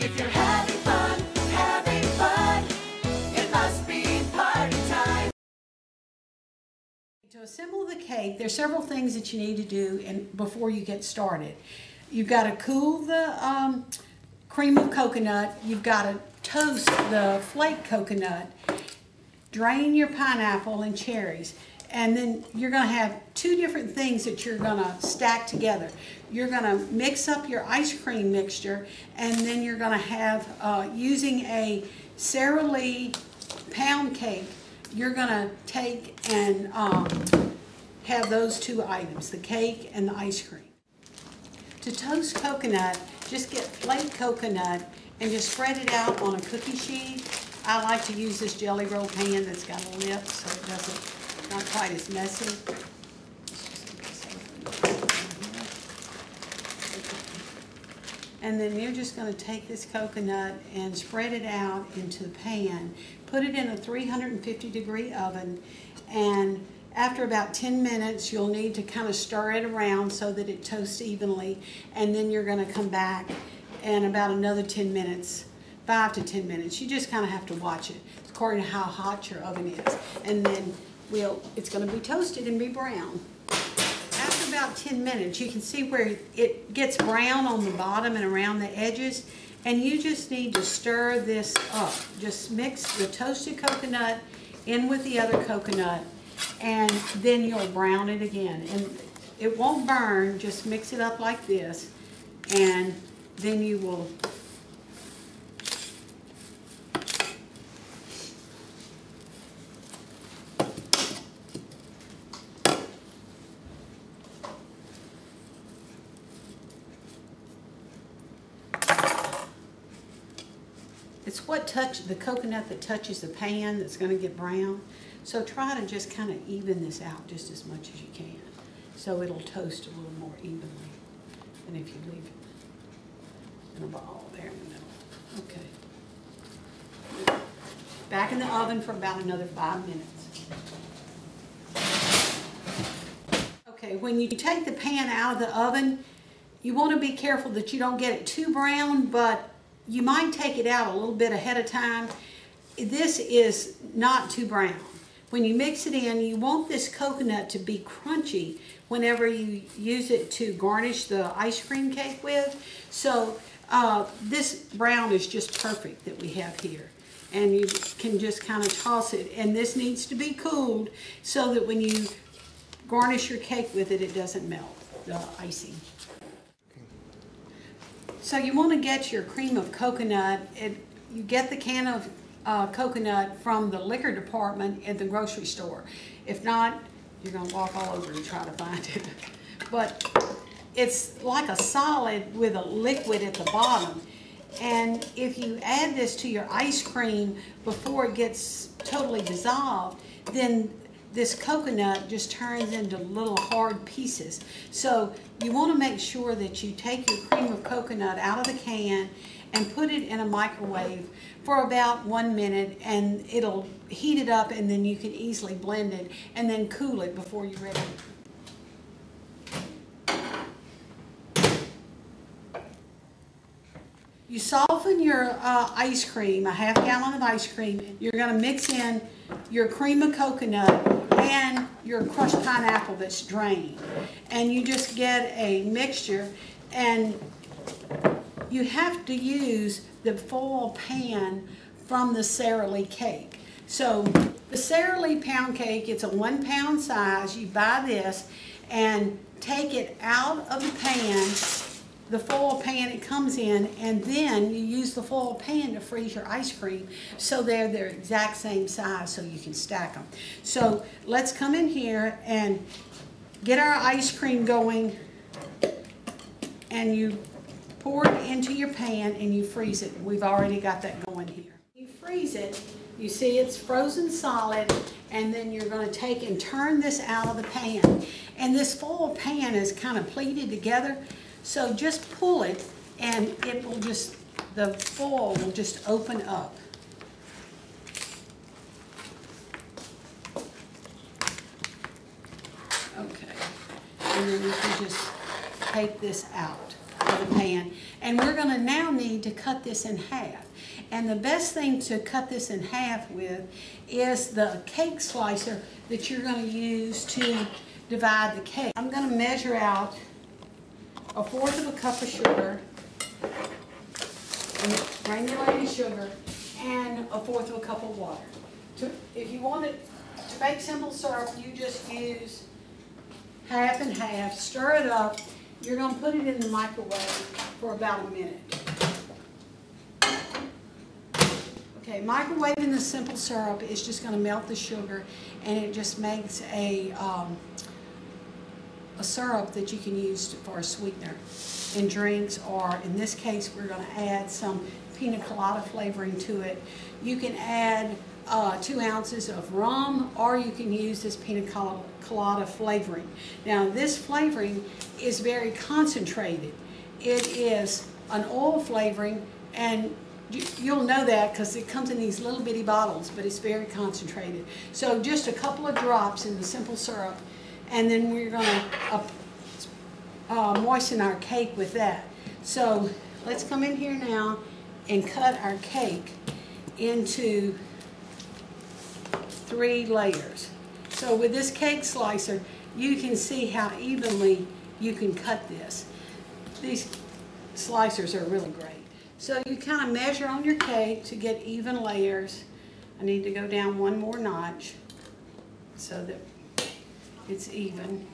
If you're having fun, it must be party time. To assemble the cake, there's several things that you need to do before you get started. You've got to cool the cream of coconut. You've got to toast the flake coconut. Drain your pineapple and cherries. And then you're going to have two different things that you're going to stack together. You're going to mix up your ice cream mixture, and then you're going to have, using a Sara Lee pound cake, you're going to take and have those two items, the cake and the ice cream. To toast coconut, just get flake coconut and just spread it out on a cookie sheet. I like to use this jelly roll pan that's got a lip so it doesn't, not quite as messy. And then you're just going to take this coconut and spread it out into the pan. Put it in a 350-degree oven, and after about 10 minutes you'll need to kind of stir it around so that it toasts evenly, and then you're going to come back in about another 10 minutes, 5 to 10 minutes. You just kind of have to watch it according to how hot your oven is, and then it's going to be toasted and be brown. After about 10 minutes, you can see where it gets brown on the bottom and around the edges, and you just need to stir this up. Just mix the toasted coconut in with the other coconut, and then you'll brown it again. And it won't burn, just mix it up like this, and then you will It's the coconut that touches the pan that's going to get brown. So try to just kind of even this out just as much as you can, so it'll toast a little more evenly than if you leave it in a ball there in the middle. Okay. Back in the oven for about another 5 minutes. Okay, when you take the pan out of the oven, you want to be careful that you don't get it too brown, but you might take it out a little bit ahead of time. This is not too brown. When you mix it in, you want this coconut to be crunchy whenever you use it to garnish the ice cream cake with. So this brown is just perfect that we have here. And you can just kind of toss it. And this needs to be cooled so that when you garnish your cake with it, it doesn't melt, the icing. So you want to get your cream of coconut. You get the can of coconut from the liquor department at the grocery store. If not, you're going to walk all over to try to find it. But it's like a solid with a liquid at the bottom. And if you add this to your ice cream before it gets totally dissolved, then this coconut just turns into little hard pieces. So you want to make sure that you take your cream of coconut out of the can and put it in a microwave for about 1 minute, and it'll heat it up, and then you can easily blend it and then cool it before you're ready. You soften your ice cream, a ½ gallon of ice cream. You're going to mix in your cream of coconut and your crushed pineapple that's drained. And you just get a mixture, and you have to use the foil pan from the Sara Lee cake. So the Sara Lee pound cake, it's a 1 pound size. You buy this and take it out of the pan, the foil pan it comes in, and then you use the foil pan to freeze your ice cream so they're their exact same size so you can stack them. So let's come in here and get our ice cream going, and you pour it into your pan and you freeze it. We've already got that going here. You freeze it, you see it's frozen solid, and then you're going to take and turn this out of the pan. And this foil pan is kind of pleated together, so just pull it and it will just, the foil will just open up. Okay, and then you can just take this out of the pan. And we're going to now need to cut this in half. And the best thing to cut this in half with is the cake slicer that you're going to use to divide the cake. I'm going to measure out 1/4 of a cup of sugar, granulated sugar, and 1/4 of a cup of water. If you want it to make simple syrup, you just use half and half, stir it up. You're going to put it in the microwave for about a minute. Okay, microwaving the simple syrup is just going to melt the sugar, and it just makes a syrup that you can use for a sweetener in drinks, or in this case we're going to add some Pina Colada flavoring to it. You can add 2 ounces of rum, or you can use this Pina Colada flavoring. Now this flavoring is very concentrated. It is an oil flavoring, and you'll know that because it comes in these little bitty bottles, but it's very concentrated. So just a couple of drops in the simple syrup, and then we're going to moisten our cake with that. So let's come in here now and cut our cake into 3 layers. So with this cake slicer, you can see how evenly you can cut this. These slicers are really great. So you kind of measure on your cake to get even layers. I need to go down 1 more notch so that it's even.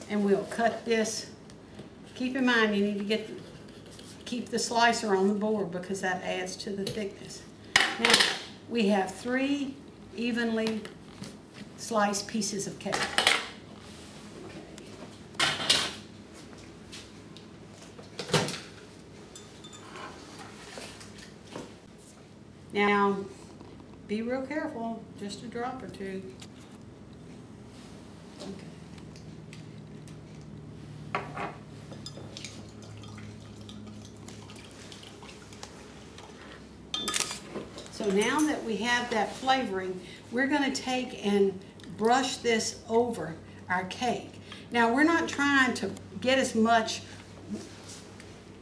And we'll cut this. Keep in mind you need to keep the slicer on the board because that adds to the thickness. Now we have 3 evenly sliced pieces of cake. Now, be real careful, just a drop or 2. Okay. So now that we have that flavoring, we're going to take and brush this over our cake. Now, we're not trying to get as much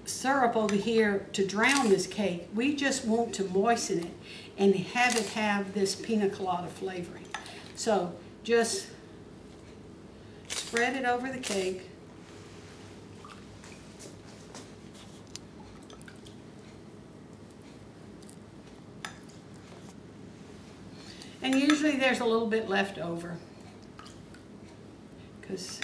syrup over here to drown this cake. We just want to moisten it and have it have this Pina Colada flavoring. So just spread it over the cake. And usually there's a little bit left over because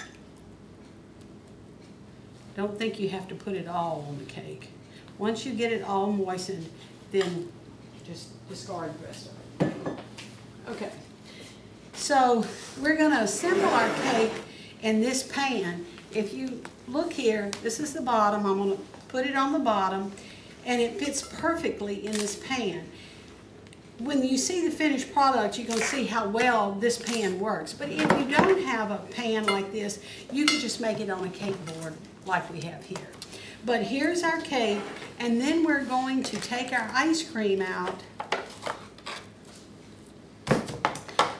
don't think you have to put it all on the cake. Once you get it all moistened, then just discard the rest of it. Okay, so we're going to assemble our cake in this pan. If you look here, this is the bottom. I'm going to put it on the bottom, and it fits perfectly in this pan. When you see the finished product, you're going to see how well this pan works. But if you don't have a pan like this, you can just make it on a cake board like we have here. But here's our cake, and then we're going to take our ice cream out,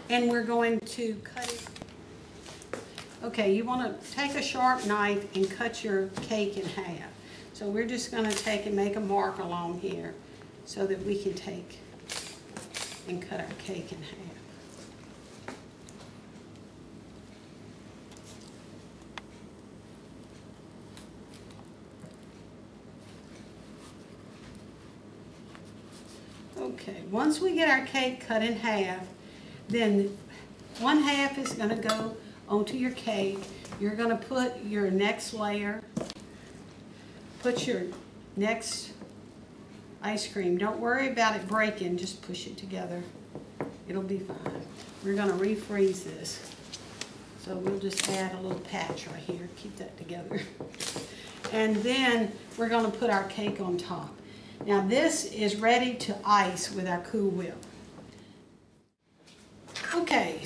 and we're going to cut it. Okay, you want to take a sharp knife and cut your cake in half. So we're just going to take and make a mark along here so that we can take and cut our cake in half. Okay, once we get our cake cut in half, then 1/2 is going to go onto your cake. You're going to put your next layer, put your next ice cream. Don't worry about it breaking, just push it together. It'll be fine. We're going to refreeze this. So we'll just add a little patch right here, keep that together. And then we're going to put our cake on top. Now this is ready to ice with our Cool Whip. Okay,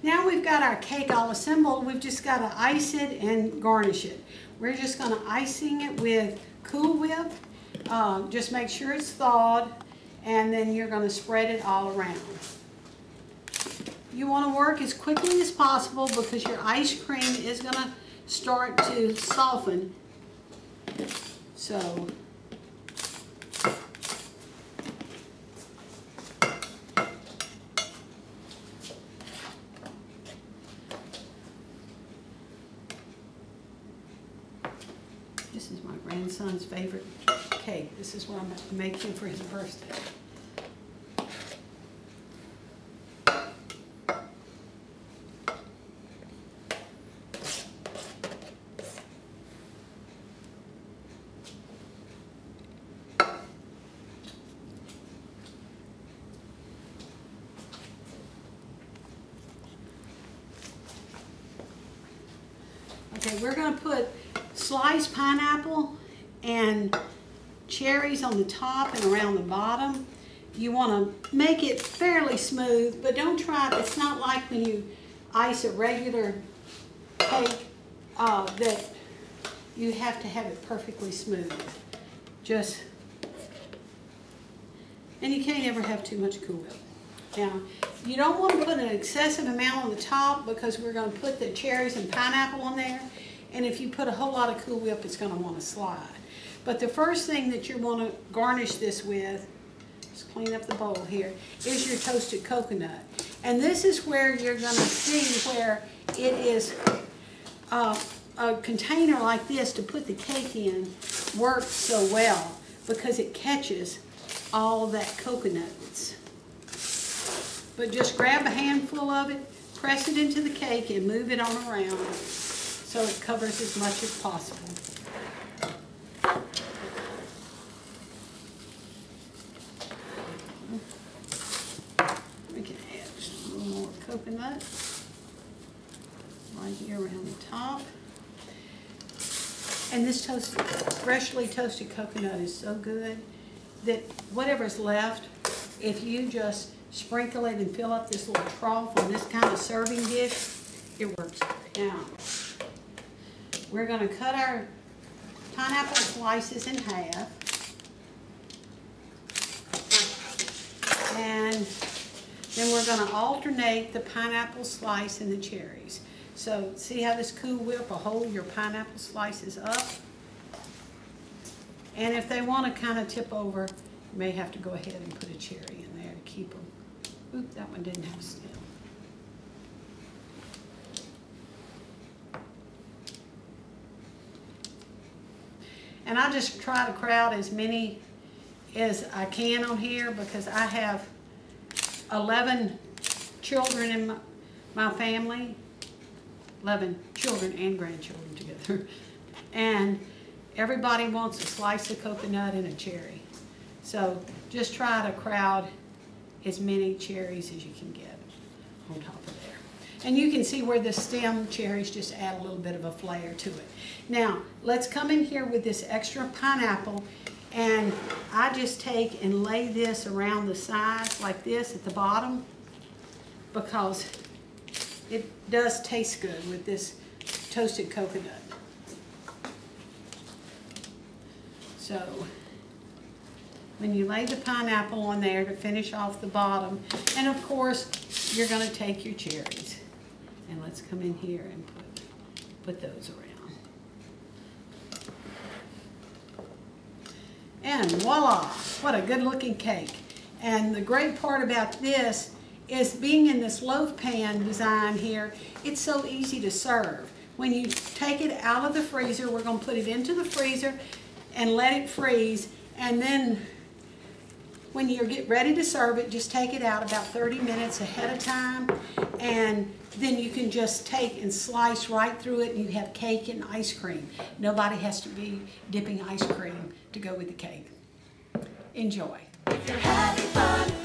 now we've got our cake all assembled. We've just got to ice it and garnish it. We're just going to icing it with Cool Whip. Just make sure it's thawed, and then you're going to spread it all around. You want to work as quickly as possible because your ice cream is going to start to soften. So this is my grandson's favorite cake. This is what I'm making for his birthday. Okay, we're going to put sliced pineapple and cherries on the top and around the bottom. You want to make it fairly smooth, but don't try it. It's not like when you ice a regular cake that you have to have it perfectly smooth. And you can't ever have too much Cool Whip. Now, you don't want to put an excessive amount on the top because we're going to put the cherries and pineapple on there. And if you put a whole lot of Cool Whip, it's going to want to slide. But the first thing that you want to garnish this with, just clean up the bowl here, is your toasted coconut. And this is where you're going to see where it is a container like this to put the cake in works so well because it catches all that coconut. But just grab a handful of it, press it into the cake, and move it on around so it covers as much as possible. We can add just a little more coconut right here around the top. And this freshly toasted coconut is so good that whatever's left, if you just sprinkle it and fill up this little trough on this kind of serving dish, it works. Now, we're going to cut our pineapple slices in half. And then we're going to alternate the pineapple slice and the cherries. So, see how this Cool Whip will hold your pineapple slices up? And if they want to kind of tip over, you may have to go ahead and put a cherry in there to keep them. Oop, that one didn't have a stem. And I just try to crowd as many as I can on here because I have 11 children in my family. 11 children and grandchildren together. And everybody wants a slice of coconut and a cherry. So just try to crowd as many cherries as you can get on top of there. And you can see where the stem cherries just add a little bit of a flair to it. Now, let's come in here with this extra pineapple, and I just take and lay this around the sides like this at the bottom because it does taste good with this toasted coconut. So, when you lay the pineapple on there to finish off the bottom, and of course, you're going to take your cherries. And let's come in here and put those around. And voila, what a good looking cake. And the great part about this is being in this loaf pan design here, it's so easy to serve. When you take it out of the freezer, we're going to put it into the freezer and let it freeze, and then when you get ready to serve it, just take it out about 30 minutes ahead of time, and then you can just take and slice right through it, and you have cake and ice cream. Nobody has to be dipping ice cream to go with the cake. Enjoy. If you're having fun.